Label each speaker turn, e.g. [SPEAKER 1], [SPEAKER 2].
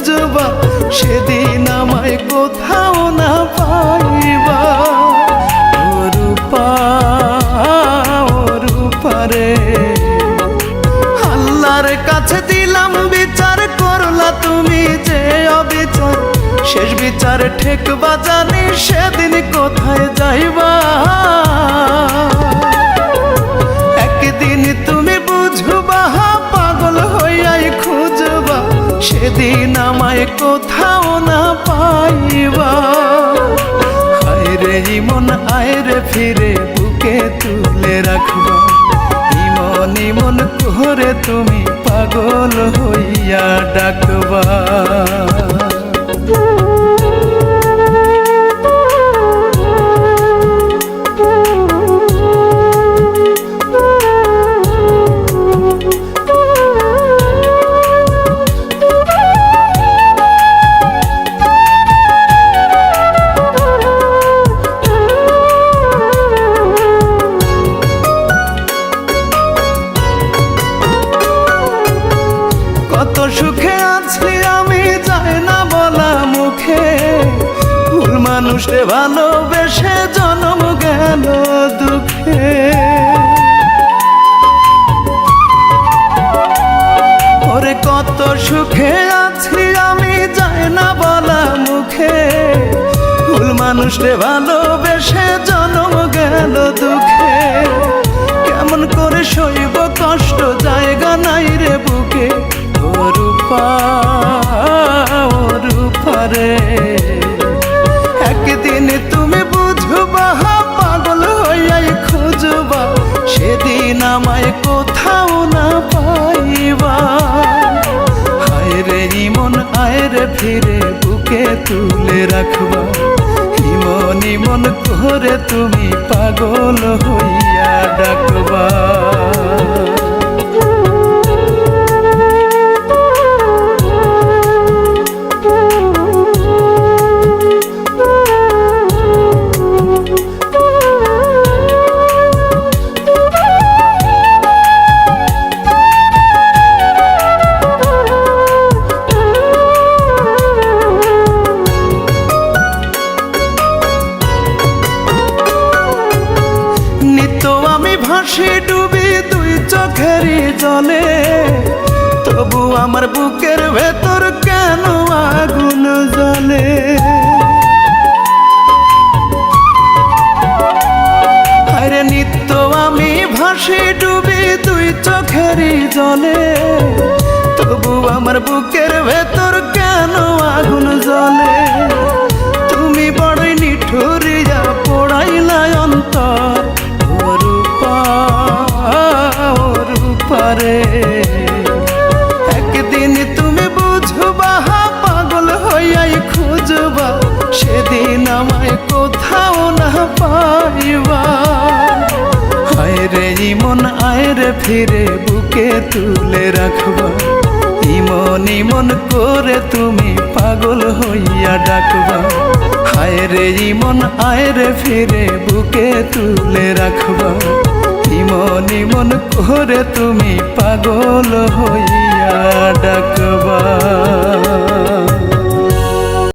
[SPEAKER 1] খুঁজবা, সেদিন আমায় কোথাও না পাইবা। ও রূপা, ও রূপা রে, আল্লাহর কাছে দিলাম বিচার, করলা তুমি যে অবিচার। শেষ বিচার ঠেকবা জানি, সেদিন কোথায় যাইবা। একদিন তুমি বুঝবা, পাগল হইয়াই খুঁজবা, সেদিন আমায় কোথাও না পাইবা। হায়রে ইমন আয়রে ফিরে বুকে তুলে রাখবা, ইমন ইমন করে তুমি পাগল হইয়া ডাকবা। কত সুখে আছি আমি যায় না বলা মুখে, ভুল মানুষে ভালোবেসে জন্ম গেল দুঃখে। ওরে কত সুখে আছি আমি যায় না বলা মুখে, ভুল মানুষে ভালোবেসে জন্ম গেল দুঃখে। কেমন করে সইব কষ্ট, জায়গা নাই রে বুকে। ও রূপা, ও রূপা রে, একদিন তুমি বুঝবা, পাগল হইয়াই খুঁজবা, সেদিন আমায় কোথাও না পাইবা। হায়রে ইমন আয়রে ফিরে বুকে তুলে রাখবা, ইমন ইমন করে তুমি পাগল হইয়া ডাকবা। ভাসি ডুবি দুই চোখেরই জলে, তবু আমার বুকের ভেতর কেন আগুন জ্বলে। আরে নিত্য আমি ভাসি ডুবি দুই চোখেরই জলে, তবু আমার বুকের ভেতর কেন আগুন জ্বলে। তুমি বড়ই নিঠুরিয়া পোড়াইলা অন্তর, রে একদিন তুমি বুঝবা, পাগল হইয়াই খুঁজবা, সেদিন আমায় কোথাও না পাইবা। হায়রে ইমন আয়রে ফিরে বুকে তুলে রাখবা, ইমন ইমন করে তুমি পাগল হইয়া ডাকবা। হায়রে ইমন আয়রে ফিরে বুকে তুলে রাখবা, ইমন ইমন করে তুমি পাগল হইয়া ডাকবা।